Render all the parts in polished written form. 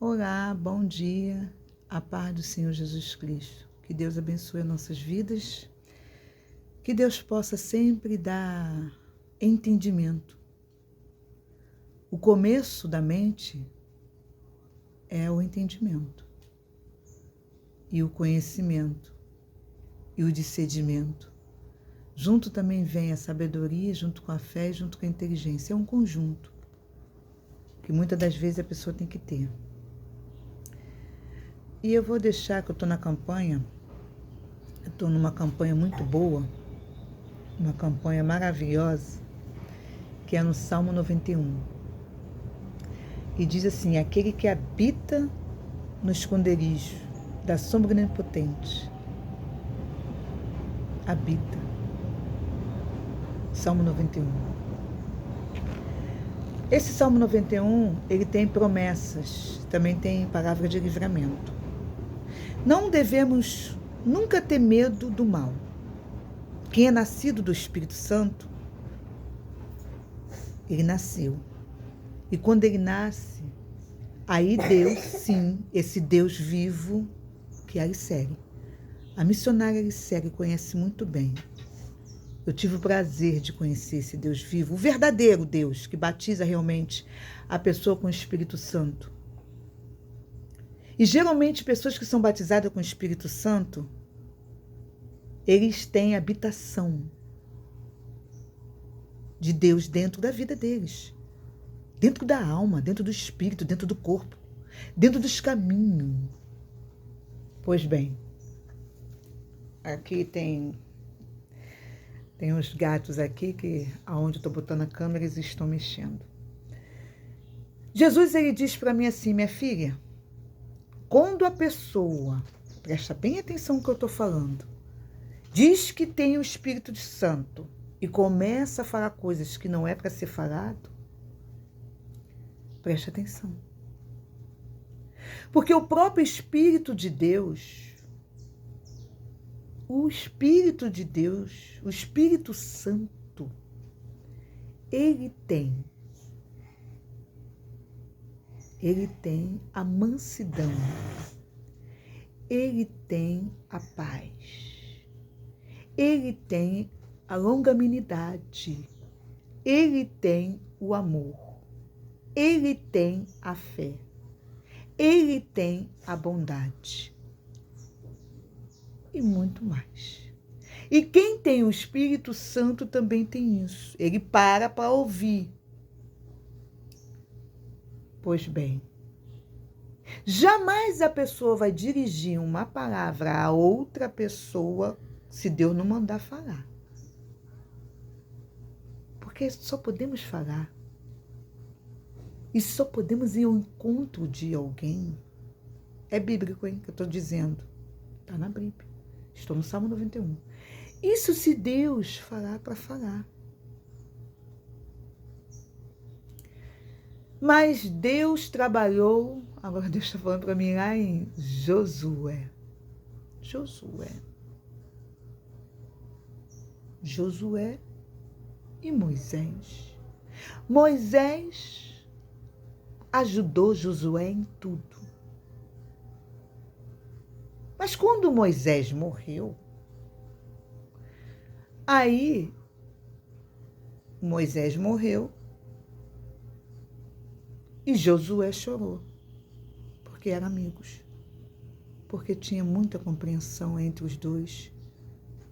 Olá, bom dia, a paz do Senhor Jesus Cristo. Que Deus abençoe nossas vidas, que Deus possa sempre dar entendimento. O começo da mente é o entendimento, e o conhecimento, e o discernimento. Junto também vem a sabedoria, junto com a fé, junto com a inteligência. É um conjunto que muitas das vezes a pessoa tem que ter. E eu vou deixar que eu estou na campanha, eu estou numa campanha muito boa, uma campanha maravilhosa, que é no Salmo 91. E diz assim: aquele que habita no esconderijo da sombra onipotente, habita. Salmo 91. Esse Salmo 91, ele tem promessas, também tem palavra de livramento. Não devemos nunca ter medo do mal. Quem é nascido do Espírito Santo, ele nasceu. E quando ele nasce, aí Deus, sim, esse Deus vivo que a Alicerre. A missionária Alicerre conhece muito bem. Eu tive o prazer de conhecer esse Deus vivo, o verdadeiro Deus, que batiza realmente a pessoa com o Espírito Santo. E geralmente pessoas que são batizadas com o Espírito Santo, eles têm habitação de Deus dentro da vida deles, dentro da alma, dentro do espírito, dentro do corpo, dentro dos caminhos. Pois bem, aqui tem uns gatos aqui que, aonde eu estou botando a câmera, eles estão mexendo. Jesus, ele diz para mim assim: minha filha, quando a pessoa, presta bem atenção no que eu estou falando, diz que tem o Espírito de Santo e começa a falar coisas que não é para ser falado, preste atenção. Porque o próprio Espírito de Deus, o Espírito de Deus, o Espírito Santo, ele tem a mansidão, ele tem a paz, ele tem a longanimidade, ele tem o amor, ele tem a fé, ele tem a bondade e muito mais. E quem tem o Espírito Santo também tem isso. Ele para ouvir. Pois bem, jamais a pessoa vai dirigir uma palavra a outra pessoa se Deus não mandar falar. Porque só podemos falar. E só podemos ir ao encontro de alguém. É bíblico, hein, que eu estou dizendo. Está na Bíblia. Estou no Salmo 91. Isso se Deus falar para falar. Mas Deus trabalhou, agora Deus está falando para mim lá em Josué. Josué e Moisés. Moisés ajudou Josué em tudo. Mas quando Moisés morreu, aí Moisés morreu e Josué chorou, porque eram amigos, porque tinha muita compreensão entre os dois,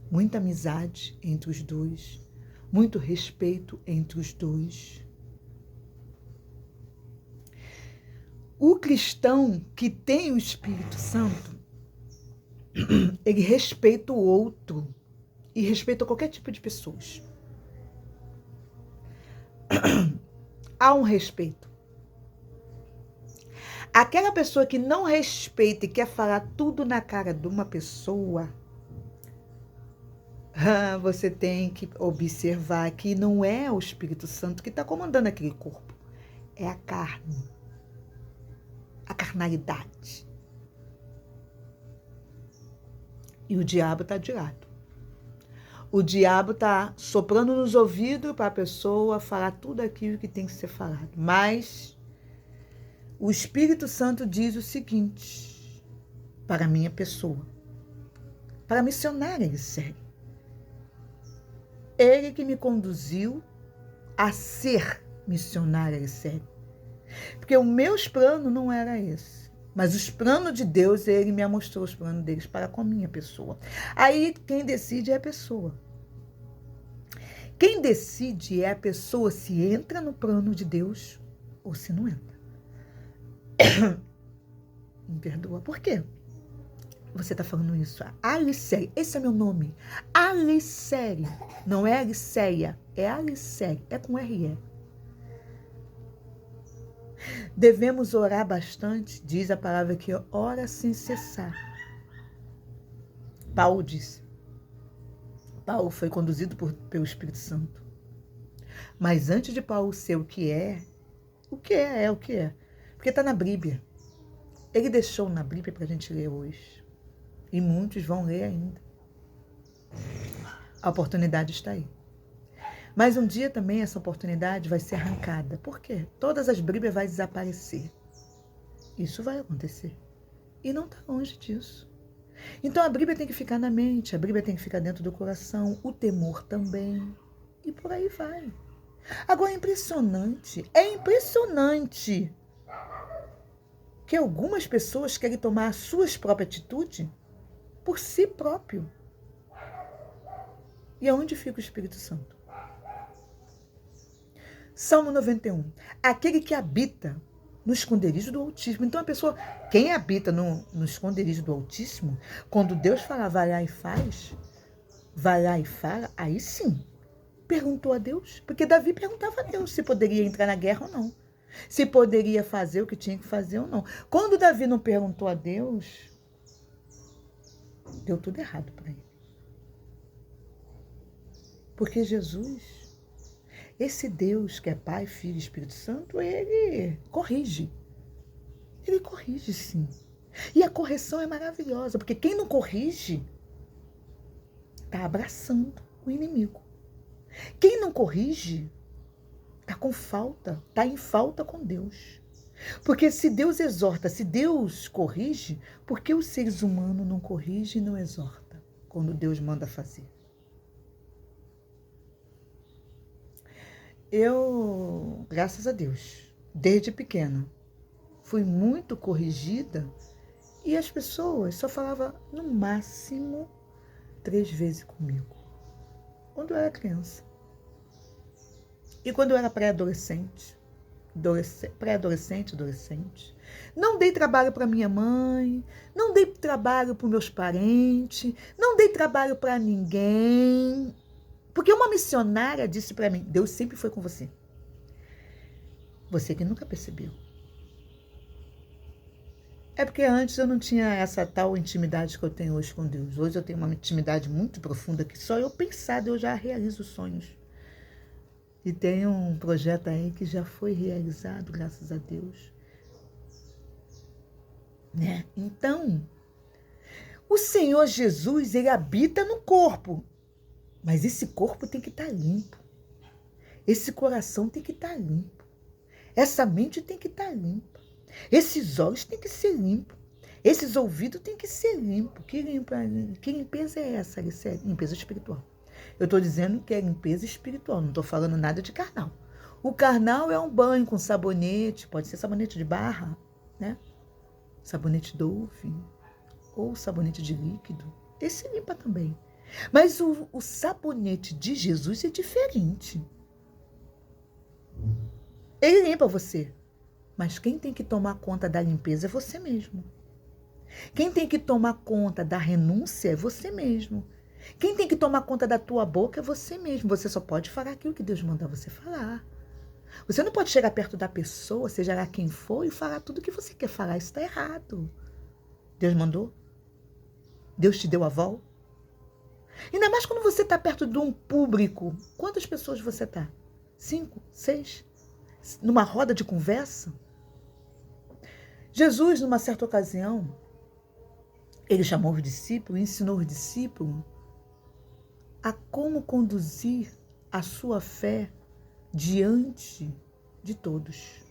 muita amizade entre os dois, muito respeito entre os dois. O cristão que tem o Espírito Santo, ele respeita o outro e respeita qualquer tipo de pessoas. Há um respeito. Aquela pessoa que não respeita e quer falar tudo na cara de uma pessoa, você tem que observar que não é o Espírito Santo que está comandando aquele corpo. É a carne. A carnalidade. E o diabo está de lado. O diabo está soprando nos ouvidos para a pessoa falar tudo aquilo que tem que ser falado. Mas o Espírito Santo diz o seguinte para a minha pessoa. Para missionária ele segue. Ele que me conduziu a ser missionária ele segue. Porque os meus planos não era esse. Mas os planos de Deus, ele me mostrou os planos deles para com a minha pessoa. Aí quem decide é a pessoa. Quem decide é a pessoa se entra no plano de Deus ou se não entra. Me perdoa. Por quê? Você está falando isso? Alicéia. Esse é meu nome. Alicéia. Não é Aliceia. É Alicéia. É com R-E. Devemos orar bastante. Diz a palavra que ora sem cessar. Paulo disse. Paulo foi conduzido pelo Espírito Santo. Mas antes de Paulo ser o que é o que é o que é. Porque está na Bíblia. Ele deixou na Bíblia para a gente ler hoje. E muitos vão ler ainda. A oportunidade está aí. Mas um dia também essa oportunidade vai ser arrancada. Por quê? Todas as Bíblias vão desaparecer. Isso vai acontecer. E não está longe disso. Então a Bíblia tem que ficar na mente, a Bíblia tem que ficar dentro do coração, o temor também. E por aí vai. Agora é impressionante que algumas pessoas querem tomar as suas próprias atitudes por si próprio. E aonde fica o Espírito Santo? Salmo 91. Aquele que habita no esconderijo do Altíssimo. Então a pessoa, quem habita no esconderijo do Altíssimo, quando Deus fala, vai lá e faz, vai lá e fala, aí sim, perguntou a Deus. Porque Davi perguntava a Deus se poderia entrar na guerra ou não. Se poderia fazer o que tinha que fazer ou não. Quando Davi não perguntou a Deus, deu tudo errado para ele. Porque Jesus, esse Deus que é Pai, Filho e Espírito Santo, ele corrige. Ele corrige, sim. E a correção é maravilhosa, porque quem não corrige está abraçando o inimigo. Quem não corrige está com falta, está em falta com Deus. Porque se Deus exorta, se Deus corrige, por que os seres humanos não corrigem e não exortam quando Deus manda fazer? Eu, graças a Deus, desde pequena, fui muito corrigida e as pessoas só falavam no máximo 3 vezes comigo, quando eu era criança. E quando eu era pré-adolescente, adolescente, não dei trabalho para minha mãe, não dei trabalho para meus parentes, não dei trabalho para ninguém. Porque uma missionária disse para mim, Deus sempre foi com você. Você que nunca percebeu. É porque antes eu não tinha essa tal intimidade que eu tenho hoje com Deus. Hoje eu tenho uma intimidade muito profunda que só eu pensar, eu já realizo sonhos. E tem um projeto aí que já foi realizado, graças a Deus. Né? Então, o Senhor Jesus, ele habita no corpo. Mas esse corpo tem que estar limpo. Esse coração tem que estar limpo. Essa mente tem que estar limpa. Esses olhos têm que ser limpos. Esses ouvidos têm que ser limpos. Que limpeza é essa? Isso é limpeza espiritual. Eu estou dizendo que é limpeza espiritual. Não estou falando nada de carnal. O carnal é um banho com sabonete. Pode ser sabonete de barra, né? Sabonete Dove. Ou sabonete de líquido. Esse limpa também. Mas o sabonete de Jesus é diferente. Ele limpa você. Mas quem tem que tomar conta da limpeza é você mesmo. Quem tem que tomar conta da renúncia é você mesmo. Quem tem que tomar conta da tua boca é você mesmo. Você só pode falar aquilo que Deus mandar você falar. Você não pode chegar perto da pessoa, seja lá quem for, e falar tudo que você quer falar. Isso está errado. Deus mandou? Deus te deu aval? Ainda mais quando você está perto de um público. Quantas pessoas você está? 5, 6? Numa roda de conversa? Jesus, numa certa ocasião, ele chamou os discípulos, ensinou os discípulos a como conduzir a sua fé diante de todos.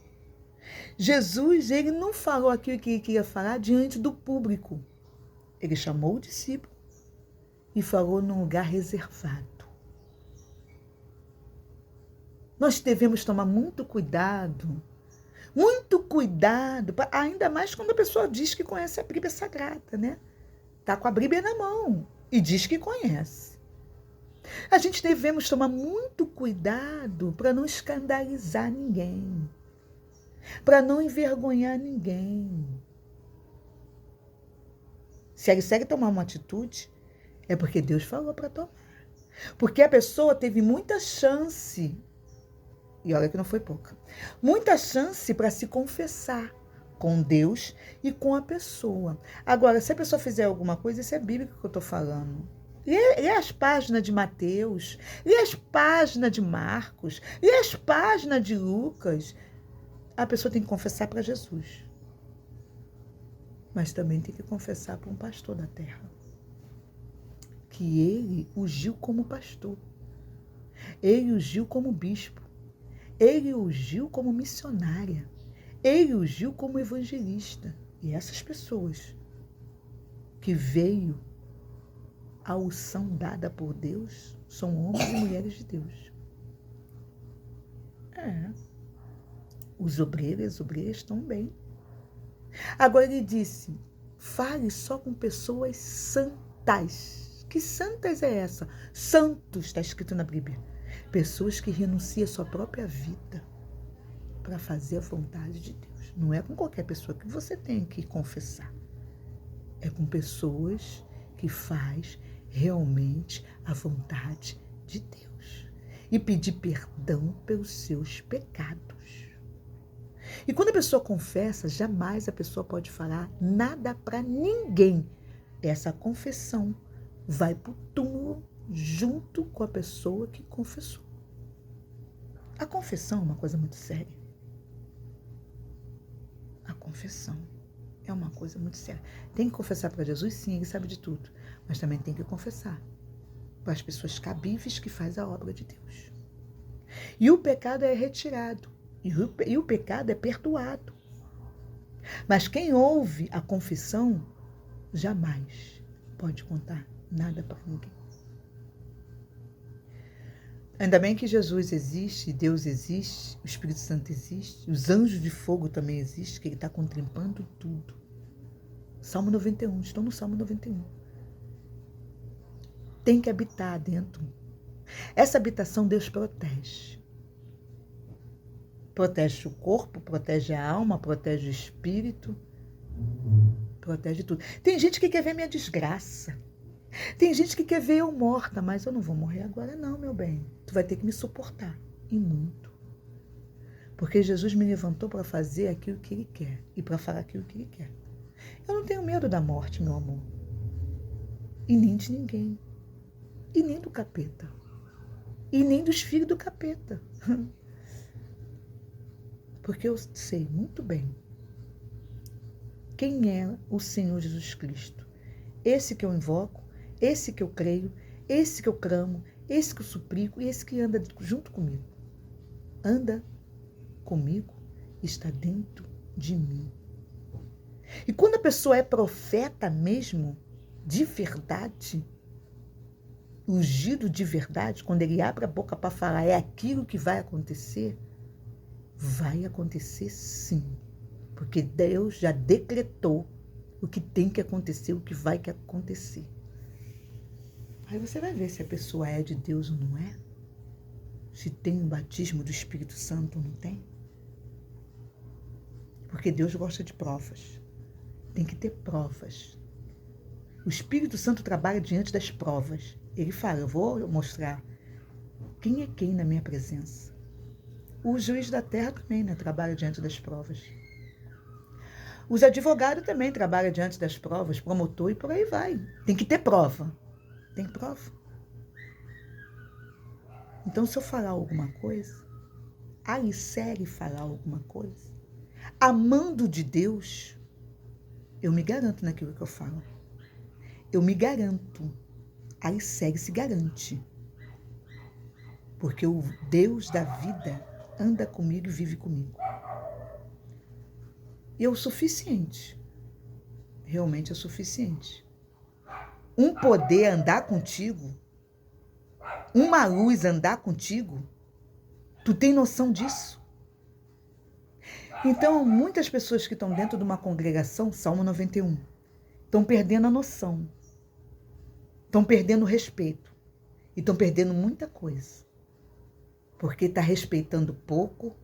Jesus, ele não falou aquilo que ele queria falar diante do público. Ele chamou o discípulo e falou num lugar reservado. Nós devemos tomar muito cuidado, ainda mais quando a pessoa diz que conhece a Bíblia Sagrada, né? Está com a Bíblia na mão e diz que conhece. A gente devemos tomar muito cuidado para não escandalizar ninguém, para não envergonhar ninguém. Se ele segue tomar uma atitude, é porque Deus falou para tomar. Porque a pessoa teve muita chance, e olha que não foi pouca, muita chance para se confessar com Deus e com a pessoa. Agora, se a pessoa fizer alguma coisa, isso é bíblico que eu estou falando. Lê as páginas de Mateus, lê as páginas de Marcos, lê as páginas de Lucas. A pessoa tem que confessar para Jesus. Mas também tem que confessar para um pastor da terra. Que ele ungiu como pastor. Ele ungiu como bispo. Ele ungiu como missionária. Ele ungiu como evangelista. E essas pessoas que veio a unção dada por Deus são homens e mulheres de Deus. Os obreiros e as obreiras estão bem. Agora ele disse, fale só com pessoas santas. Que santas é essa? Santos, está escrito na Bíblia. Pessoas que renunciam à sua própria vida para fazer a vontade de Deus. Não é com qualquer pessoa que você tem que confessar. É com pessoas que faz realmente a vontade de Deus. E pedir perdão pelos seus pecados. E quando a pessoa confessa, jamais a pessoa pode falar nada para ninguém. Essa confissão vai para o túmulo junto com a pessoa que confessou. A confissão é uma coisa muito séria. A confissão é uma coisa muito séria. Tem que confessar para Jesus? Sim, ele sabe de tudo. Mas também tem que confessar para as pessoas cabíveis que fazem a obra de Deus. E o pecado é retirado. E o pecado é perdoado. Mas quem ouve a confissão jamais pode contar nada para ninguém. Ainda bem que Jesus existe, Deus existe, o Espírito Santo existe, os anjos de fogo também existem, que ele está contemplando tudo. Salmo 91, estou no Salmo 91. Tem que habitar dentro. Essa habitação Deus protege. Protege o corpo, protege a alma, protege o espírito, protege tudo. Tem gente que quer ver minha desgraça. Tem gente que quer ver eu morta, mas eu não vou morrer agora não, meu bem. Tu vai ter que me suportar, e muito. Porque Jesus me levantou para fazer aquilo que Ele quer e para falar aquilo que Ele quer. Eu não tenho medo da morte, meu amor. E nem de ninguém. E nem do capeta. E nem dos filhos do capeta. Porque eu sei muito bem quem é o Senhor Jesus Cristo. Esse que eu invoco, esse que eu creio, esse que eu clamo, esse que eu suplico e esse que anda junto comigo. Anda comigo, está dentro de mim. E quando a pessoa é profeta mesmo, de verdade, ungido de verdade, quando ele abre a boca para falar é aquilo que vai acontecer sim. Porque Deus já decretou o que tem que acontecer, o que vai acontecer. Aí você vai ver se a pessoa é de Deus ou não é. Se tem o batismo do Espírito Santo ou não tem. Porque Deus gosta de provas. Tem que ter provas. O Espírito Santo trabalha diante das provas. Ele fala, eu vou mostrar quem é quem na minha presença. O juiz da terra também, né, trabalha diante das provas. Os advogados também trabalham diante das provas, promotor e por aí vai. Tem que ter prova. Tem prova. Então, se eu falar alguma coisa, alicerre falar alguma coisa, amando de Deus, eu me garanto naquilo que eu falo. Eu me garanto. Alicerre se garante. Porque o Deus da vida anda comigo e vive comigo. E é o suficiente. Realmente é suficiente. Um poder andar contigo, uma luz andar contigo, tu tem noção disso? Então, muitas pessoas que estão dentro de uma congregação, Salmo 91, estão perdendo a noção, estão perdendo o respeito e estão perdendo muita coisa. Porque está respeitando pouco,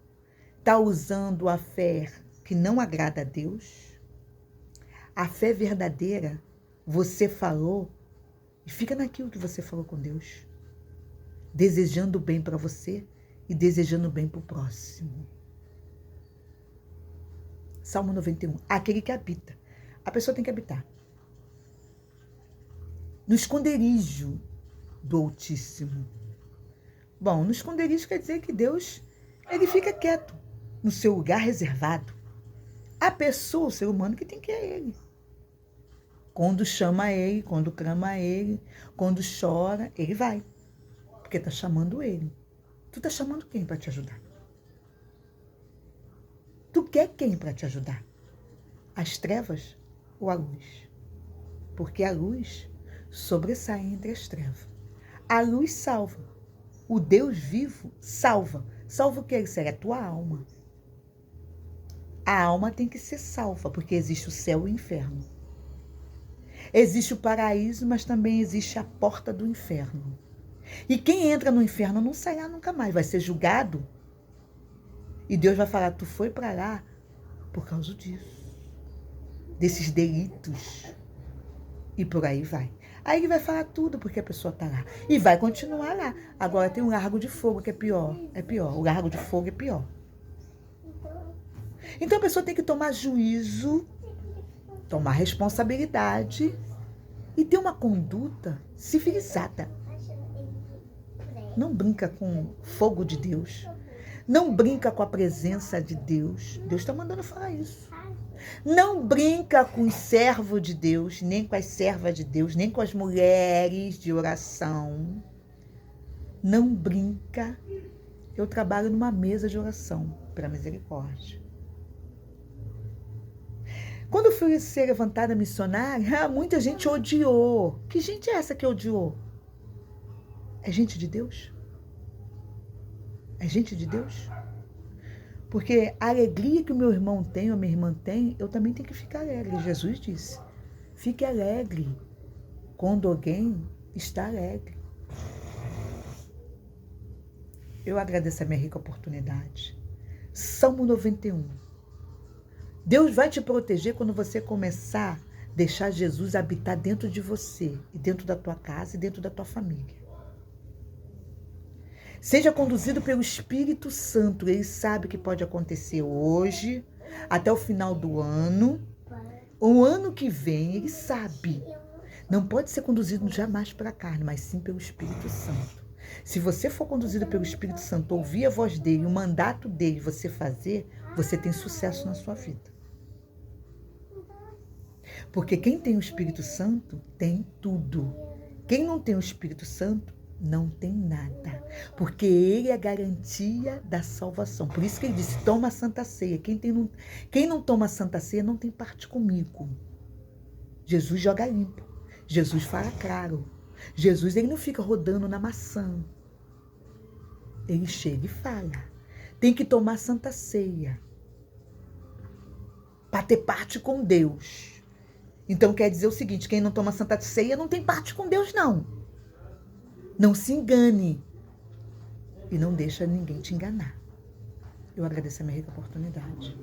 está usando a fé que não agrada a Deus. A fé verdadeira, você falou e fica naquilo que você falou com Deus, desejando o bem para você e desejando o bem para o próximo. Salmo 91, aquele que habita. A pessoa tem que habitar no esconderijo do Altíssimo. Bom, no esconderijo quer dizer que Deus, ele fica quieto, no seu lugar reservado. A pessoa, o ser humano, que tem que ir a ele. Quando chama a ele, quando clama a ele, quando chora, ele vai. Porque está chamando ele. Tu está chamando quem para te ajudar? Tu quer quem para te ajudar? As trevas ou a luz? Porque a luz sobressai entre as trevas. A luz salva. O Deus vivo salva. Salva o que? É a tua alma. A alma tem que ser salva, porque existe o céu e o inferno. Existe o paraíso, mas também existe a porta do inferno. E quem entra no inferno não sairá nunca mais, vai ser julgado. E Deus vai falar, tu foi para lá por causa disso, desses delitos. E por aí vai. Aí ele vai falar tudo porque a pessoa está lá. E vai continuar lá. Agora tem o largo de fogo que é pior. É pior. O largo de fogo é pior. Então a pessoa tem que tomar juízo, tomar responsabilidade e ter uma conduta civilizada. Não brinca com fogo de Deus. Não brinca com a presença de Deus. Deus está mandando falar isso. Não brinca com os servos de Deus, nem com as servas de Deus, nem com as mulheres de oração. Não brinca. Eu trabalho numa mesa de oração pela misericórdia. Quando eu fui ser levantada missionária, muita gente odiou. Que gente é essa que odiou? É gente de Deus? É gente de Deus? Porque a alegria que o meu irmão tem, ou a minha irmã tem, eu também tenho que ficar alegre. Jesus disse, fique alegre quando alguém está alegre. Eu agradeço a minha rica oportunidade. Salmo 91. Deus vai te proteger quando você começar a deixar Jesus habitar dentro de você, e dentro da tua casa, e dentro da tua família. Seja conduzido pelo Espírito Santo. Ele sabe o que pode acontecer hoje, até o final do ano. O ano que vem, ele sabe. Não pode ser conduzido jamais pela carne, mas sim pelo Espírito Santo. Se você for conduzido pelo Espírito Santo, ouvir a voz dele, o mandato dele, você fazer, você tem sucesso na sua vida. Porque quem tem o Espírito Santo tem tudo. Quem não tem o Espírito Santo não tem nada, porque ele é a garantia da salvação. Por isso que ele disse, toma a Santa Ceia. Quem não toma a Santa Ceia não tem parte comigo. Jesus joga limpo. Jesus fala claro. Jesus, ele não fica rodando na maçã. Ele chega e fala. Tem que tomar a Santa Ceia para ter parte com Deus. Então quer dizer o seguinte, quem não toma a Santa Ceia não tem parte com Deus, não. Não se engane e não deixa ninguém te enganar. Eu agradeço a minha rica oportunidade.